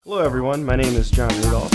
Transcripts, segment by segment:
Hello everyone, my name is Jon Rudolph.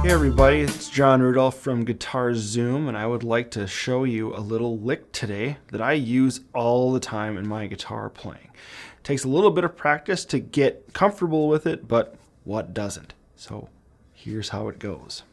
Hey everybody, it's Jon Rudolph from GuitarZoom, and I would like to show you a little lick today that I use all the time in my guitar playing. It takes a little bit of practice to get comfortable with it, but what doesn't? So here's how it goes.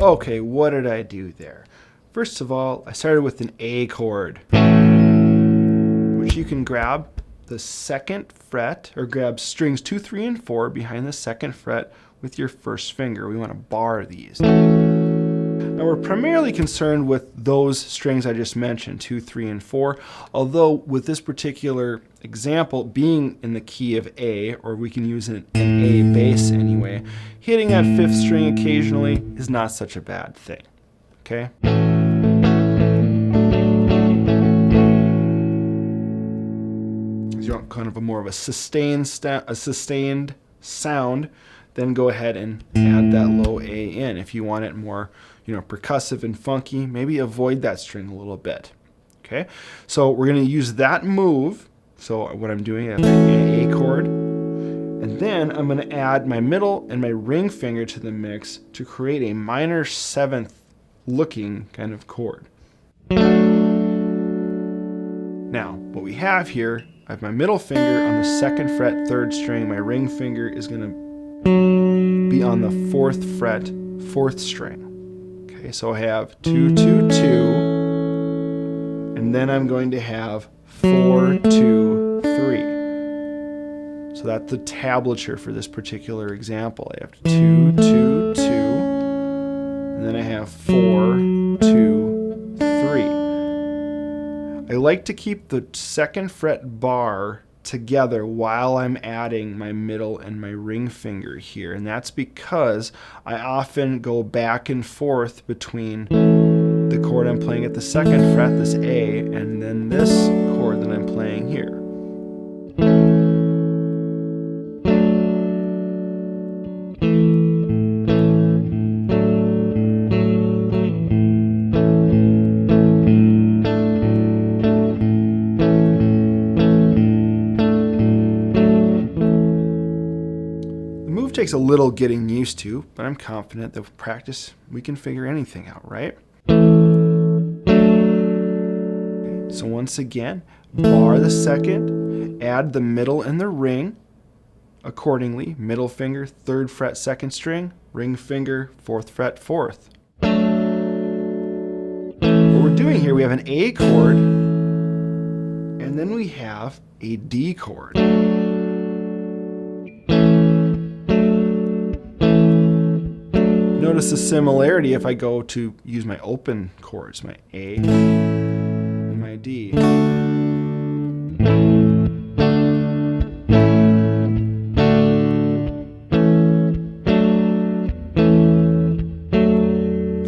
Okay, what did I do there? First of all, I started with an A chord, which you can grab the second fret, or grab strings 2, 3, and 4 behind the second fret with your first finger. We want to bar these. Now we're primarily concerned with those strings I just mentioned, 2, 3, and 4, although with this particular example being in the key of A, or we can use an A bass anyway, hitting that 5th string occasionally is not such a bad thing, okay? If you want kind of more of a sustained sound, then go ahead and add that low A in. If you want it more, percussive and funky, maybe avoid that string a little bit. Okay, so we're going to use that move. So what I'm doing, I have an A chord, and then I'm going to add my middle and my ring finger to the mix to create a minor 7th looking kind of chord. Now, what we have here, I have my middle finger on the 2nd fret, 3rd string. My ring finger is going to be on the 4th fret, 4th string. Okay, so I have 2, 2, 2, and then I'm going to have 4, 2, 3. So that's the tablature for this particular example. I have 2, 2, 2, and then I have 4, 2, 3. I like to keep the 2nd fret bar together while I'm adding my middle and my ring finger here, and that's because I often go back and forth between the chord I'm playing at the 2nd fret, this A, and then this chord that I'm playing here. Takes a little getting used to, but I'm confident that with practice we can figure anything out, right? Okay, so once again, bar the 2nd, add the middle and the ring accordingly. Middle finger, 3rd fret, 2nd string, ring finger, 4th fret, 4th. What we're doing here, we have an A chord, and then we have a D chord. Notice the similarity if I go to use my open chords, my A and my D.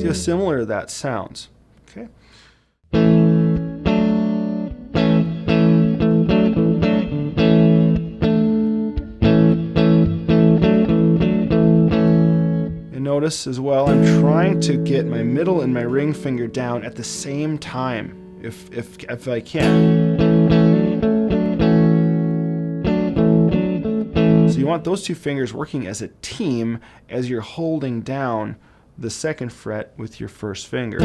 See how similar that sounds, okay? Notice as well, I'm trying to get my middle and my ring finger down at the same time, if I can. So you want those two fingers working as a team as you're holding down the second fret with your first finger.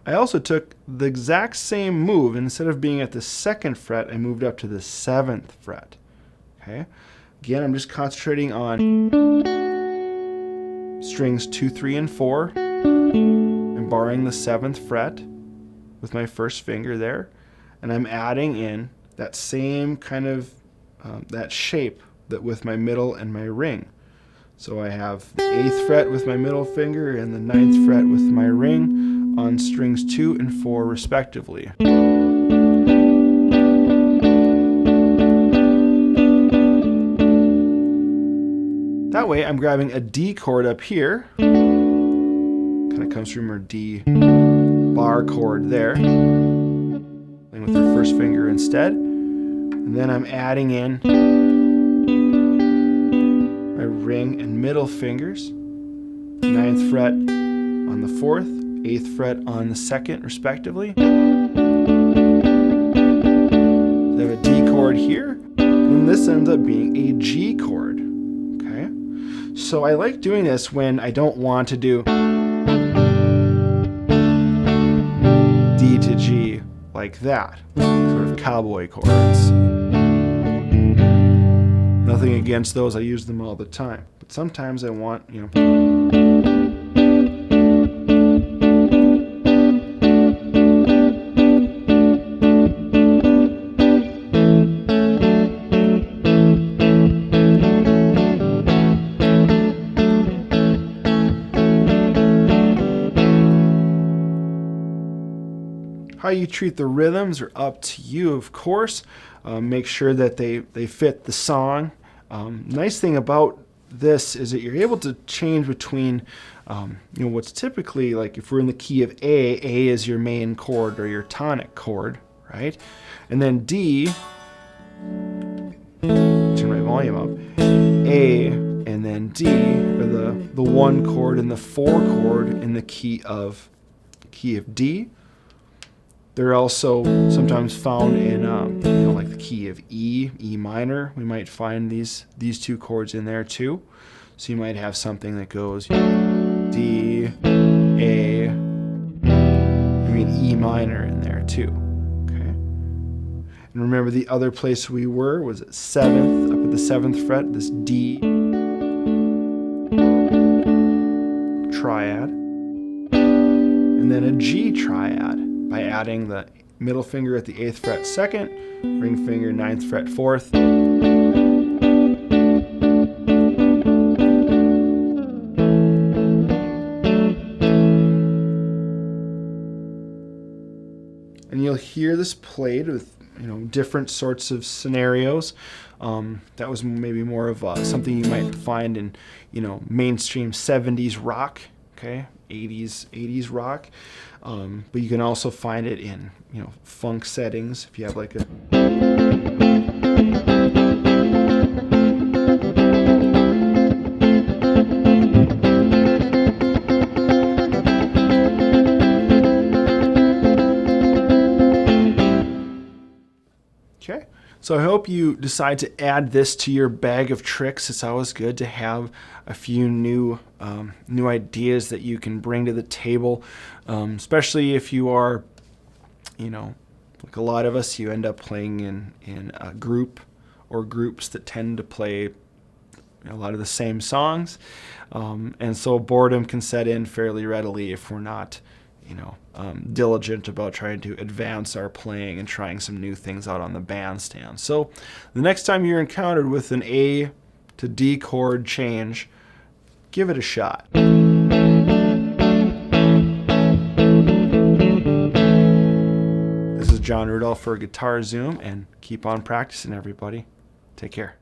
I also took the exact same move. Instead of being at the second fret, I moved up to the 7th fret. Okay? Again, I'm just concentrating on strings 2, 3, and 4. I'm barring the 7th fret with my first finger there. And I'm adding in that same kind of, that shape that with my middle and my ring. So I have the 8th fret with my middle finger and the 9th fret with my ring on strings 2 and 4 respectively. That way I'm grabbing a D chord up here, kind of comes from our D bar chord there, playing with our first finger instead, and then I'm adding in my ring and middle fingers, 9th fret on the 4th, 8th fret on the 2nd respectively. I have a D chord here, and this ends up being a G chord. Okay? So I like doing this when I don't want to do D to G like that, sort of cowboy chords. Nothing against those, I use them all the time. But sometimes I want, How you treat the rhythms are up to you, of course. Make sure that they fit the song. Nice thing about this is that you're able to change between what's typically, like if we're in the key of A is your main chord or your tonic chord, right? And then D, turn my volume up, A and then D are the 1 chord and the 4 chord in the key of D. They're also sometimes found in like the key of E minor. We might find these 2 chords in there too. So you might have something that goes D, A, E minor in there too. Okay. And remember the other place we were was at 7th, up at the 7th fret, this D triad, and then a G triad, by adding the middle finger at the 8th fret 2nd, ring finger 9th fret 4th. And you'll hear this played with different sorts of scenarios. That was maybe more of something you might find in mainstream 70s rock, okay, 80s rock. But you can also find it in funk settings if you have like a okay. So I hope you decide to add this to your bag of tricks. It's always good to have a few new ideas that you can bring to the table, especially if you are, like a lot of us, you end up playing in a group or groups that tend to play a lot of the same songs, and so boredom can set in fairly readily if we're not diligent about trying to advance our playing and trying some new things out on the bandstand. So the next time you're encountered with an A to D chord change, give it a shot. This is Jon Rudolph for Guitar Zoom, and keep on practicing, everybody. Take care.